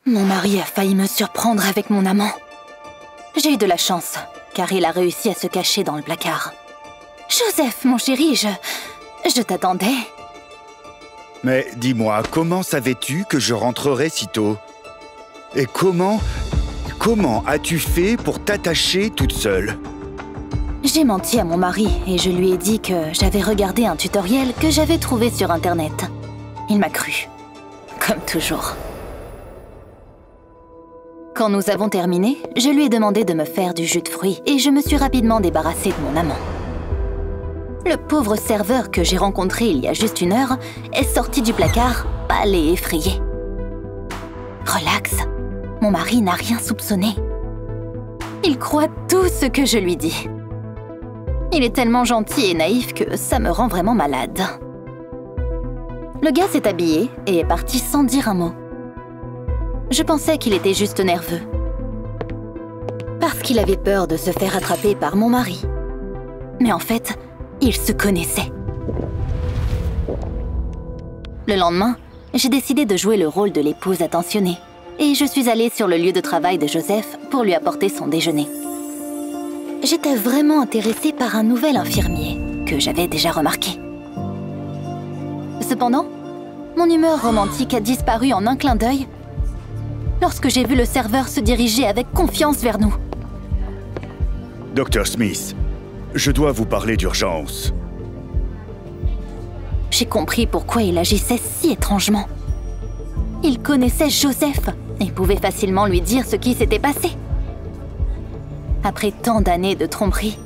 Mon mari a failli me surprendre avec mon amant. J'ai eu de la chance, car il a réussi à se cacher dans le placard. Joseph, mon chéri, je t'attendais. Mais dis-moi, comment savais-tu que je rentrerais si tôt? Et comment as-tu fait pour t'attacher toute seule? J'ai menti à mon mari et je lui ai dit que j'avais regardé un tutoriel que j'avais trouvé sur Internet. Il m'a cru, comme toujours. Quand nous avons terminé, je lui ai demandé de me faire du jus de fruits et je me suis rapidement débarrassée de mon amant. Le pauvre serveur que j'ai rencontré il y a juste 1 heure est sorti du placard, pâle et effrayé. Relax, mon mari n'a rien soupçonné. Il croit tout ce que je lui dis. Il est tellement gentil et naïf que ça me rend vraiment malade. Le gars s'est habillé et est parti sans dire un mot. Je pensais qu'il était juste nerveux. Parce qu'il avait peur de se faire attraper par mon mari. Mais en fait, ils se connaissaient. Le lendemain, j'ai décidé de jouer le rôle de l'épouse attentionnée. Et je suis allée sur le lieu de travail de Joseph pour lui apporter son déjeuner. J'étais vraiment intéressée par un nouvel infirmier que j'avais déjà remarqué. Cependant, mon humeur romantique a disparu en un clin d'œil lorsque j'ai vu le serveur se diriger avec confiance vers nous. Dr. Smith, je dois vous parler d'urgence. J'ai compris pourquoi il agissait si étrangement. Il connaissait Joseph et pouvait facilement lui dire ce qui s'était passé. Après tant d'années de tromperie,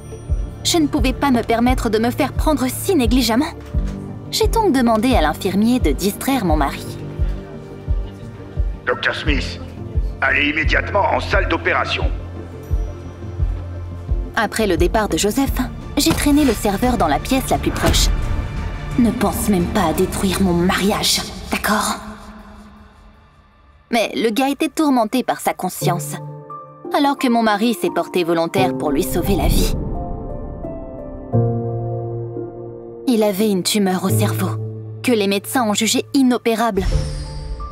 je ne pouvais pas me permettre de me faire prendre si négligemment. J'ai donc demandé à l'infirmier de distraire mon mari. Dr. Smith, allez immédiatement en salle d'opération. Après le départ de Joseph, j'ai traîné le serveur dans la pièce la plus proche. Ne pense même pas à détruire mon mariage, d'accord? Mais le gars était tourmenté par sa conscience, alors que mon mari s'est porté volontaire pour lui sauver la vie. Il avait une tumeur au cerveau, que les médecins ont jugée inopérable.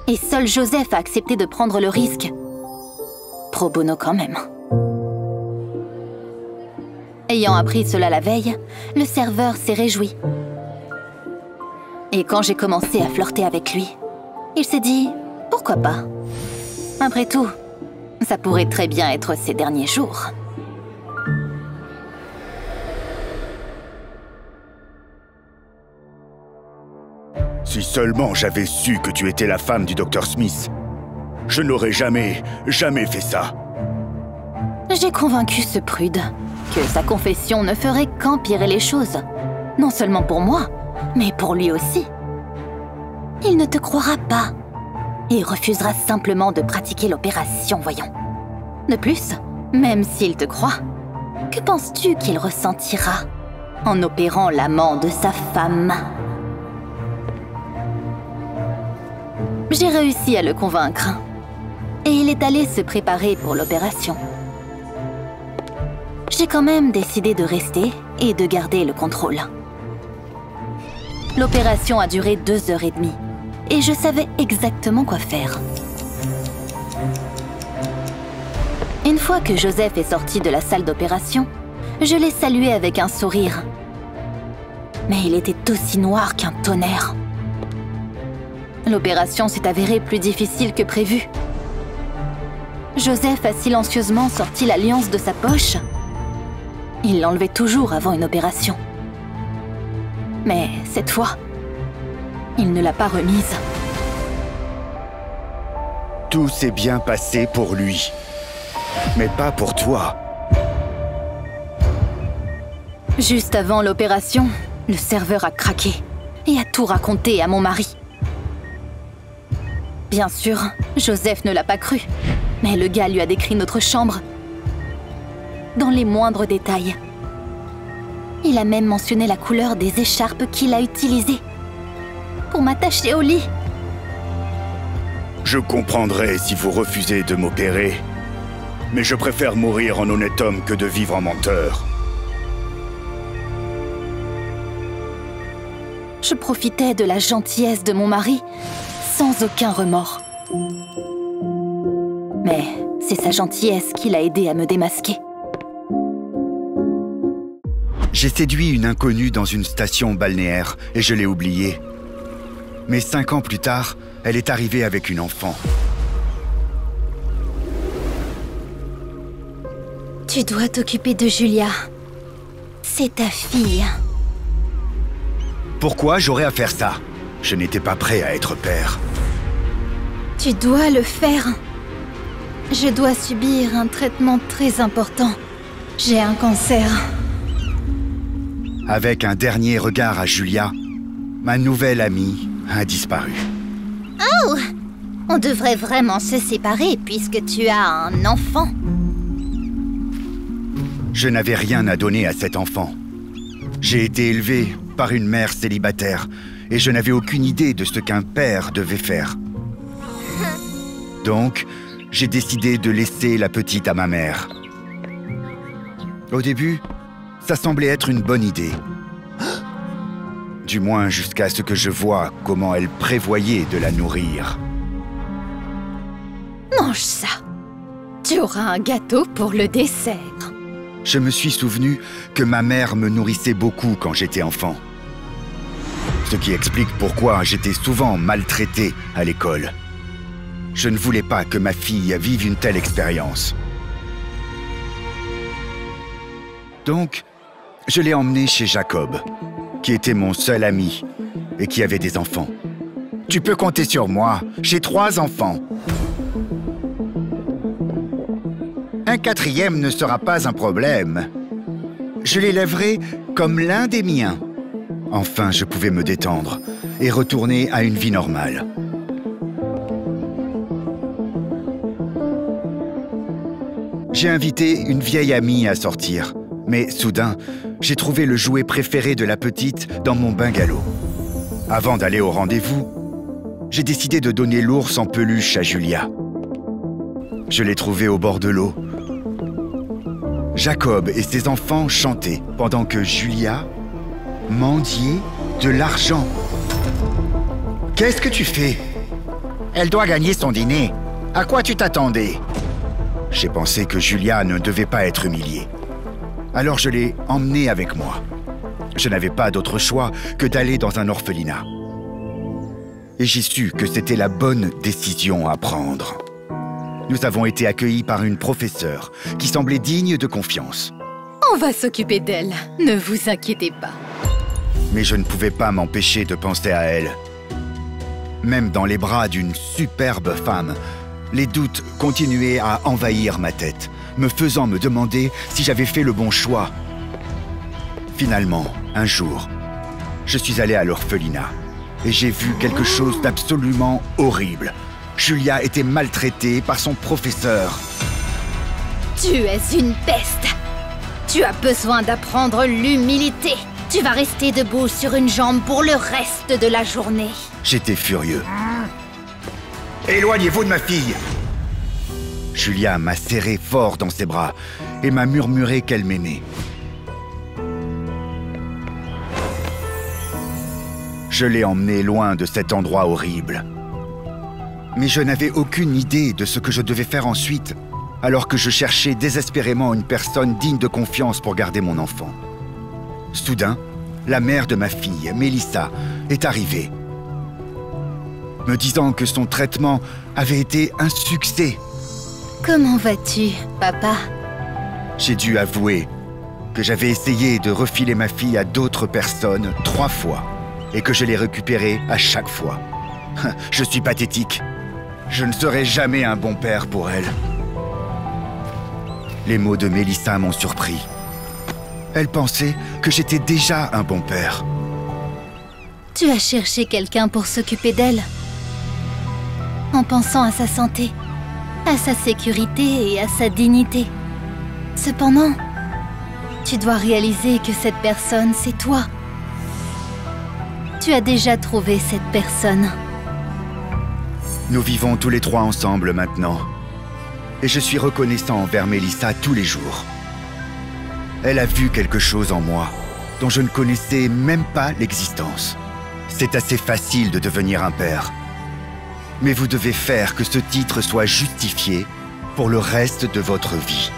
Et seul Joseph a accepté de prendre le risque. Pro bono quand même. Ayant appris cela la veille, le serveur s'est réjoui. Et quand j'ai commencé à flirter avec lui, il s'est dit « Pourquoi pas ?» Après tout, ça pourrait très bien être ses derniers jours. Si seulement j'avais su que tu étais la femme du Dr. Smith, je n'aurais jamais fait ça. J'ai convaincu ce prude que sa confession ne ferait qu'empirer les choses. Non seulement pour moi, mais pour lui aussi. Il ne te croira pas. Il refusera simplement de pratiquer l'opération, voyons. De plus, même s'il te croit, que penses-tu qu'il ressentira en opérant l'amant de sa femme? J'ai réussi à le convaincre. Et il est allé se préparer pour l'opération. J'ai quand même décidé de rester et de garder le contrôle. L'opération a duré 2h30 et je savais exactement quoi faire. Une fois que Joseph est sorti de la salle d'opération, je l'ai salué avec un sourire. Mais il était aussi noir qu'un tonnerre. L'opération s'est avérée plus difficile que prévu. Joseph a silencieusement sorti l'alliance de sa poche. Il l'enlevait toujours avant une opération. Mais cette fois, il ne l'a pas remise. Tout s'est bien passé pour lui, mais pas pour toi. Juste avant l'opération, le serveur a craqué et a tout raconté à mon mari. Bien sûr, Joseph ne l'a pas cru, mais le gars lui a décrit notre chambre dans les moindres détails. Il a même mentionné la couleur des écharpes qu'il a utilisées pour m'attacher au lit. Je comprendrai si vous refusez de m'opérer, mais je préfère mourir en honnête homme que de vivre en menteur. Je profitais de la gentillesse de mon mari sans aucun remords. Mais c'est sa gentillesse qui l'a aidé à me démasquer. J'ai séduit une inconnue dans une station balnéaire et je l'ai oubliée. Mais 5 ans plus tard, elle est arrivée avec une enfant. Tu dois t'occuper de Julia. C'est ta fille. Pourquoi j'aurais à faire ça? Je n'étais pas prêt à être père. Tu dois le faire. Je dois subir un traitement très important. J'ai un cancer. Avec un dernier regard à Julia, ma nouvelle amie a disparu. Oh! On devrait vraiment se séparer puisque tu as un enfant. Je n'avais rien à donner à cet enfant. J'ai été élevé par une mère célibataire et je n'avais aucune idée de ce qu'un père devait faire. Donc, j'ai décidé de laisser la petite à ma mère. Au début, ça semblait être une bonne idée. Du moins jusqu'à ce que je vois comment elle prévoyait de la nourrir. Mange ça. Tu auras un gâteau pour le dessert. Je me suis souvenu que ma mère me nourrissait beaucoup quand j'étais enfant. Ce qui explique pourquoi j'étais souvent maltraité à l'école. Je ne voulais pas que ma fille vive une telle expérience. Donc, je l'ai emmenée chez Jacob, qui était mon seul ami et qui avait des enfants. Tu peux compter sur moi, j'ai 3 enfants. Un 4e ne sera pas un problème. Je l'élèverai comme l'un des miens. Enfin, je pouvais me détendre et retourner à une vie normale. J'ai invité une vieille amie à sortir, mais soudain, j'ai trouvé le jouet préféré de la petite dans mon bungalow. Avant d'aller au rendez-vous, j'ai décidé de donner l'ours en peluche à Julia. Je l'ai trouvé au bord de l'eau. Jacob et ses enfants chantaient pendant que Julia mendiait de l'argent. Qu'est-ce que tu fais? Elle doit gagner son dîner. À quoi tu t'attendais? J'ai pensé que Julia ne devait pas être humiliée. Alors je l'ai emmenée avec moi. Je n'avais pas d'autre choix que d'aller dans un orphelinat. Et j'ai su que c'était la bonne décision à prendre. Nous avons été accueillis par une professeure qui semblait digne de confiance. On va s'occuper d'elle, ne vous inquiétez pas. Mais je ne pouvais pas m'empêcher de penser à elle. Même dans les bras d'une superbe femme, les doutes continuaient à envahir ma tête, me faisant me demander si j'avais fait le bon choix. Finalement, un jour, je suis allé à l'orphelinat et j'ai vu quelque chose d'absolument horrible. Julia était maltraitée par son professeur. Tu es une peste. Tu as besoin d'apprendre l'humilité. Tu vas rester debout sur une jambe pour le reste de la journée. J'étais furieux. Éloignez-vous de ma fille! Julia m'a serré fort dans ses bras et m'a murmuré qu'elle m'aimait. Je l'ai emmenée loin de cet endroit horrible. Mais je n'avais aucune idée de ce que je devais faire ensuite, alors que je cherchais désespérément une personne digne de confiance pour garder mon enfant. Soudain, la mère de ma fille, Mélissa, est arrivée, me disant que son traitement avait été un succès. Comment vas-tu, papa? J'ai dû avouer que j'avais essayé de refiler ma fille à d'autres personnes 3 fois et que je l'ai récupérée à chaque fois. Je suis pathétique. Je ne serai jamais un bon père pour elle. Les mots de Mélissa m'ont surpris. Elle pensait que j'étais déjà un bon père. Tu as cherché quelqu'un pour s'occuper d'elle. En pensant à sa santé, à sa sécurité et à sa dignité. Cependant, tu dois réaliser que cette personne, c'est toi. Tu as déjà trouvé cette personne. Nous vivons tous les 3 ensemble maintenant. Et je suis reconnaissant envers Mélissa tous les jours. Elle a vu quelque chose en moi dont je ne connaissais même pas l'existence. C'est assez facile de devenir un père. Mais vous devez faire que ce titre soit justifié pour le reste de votre vie.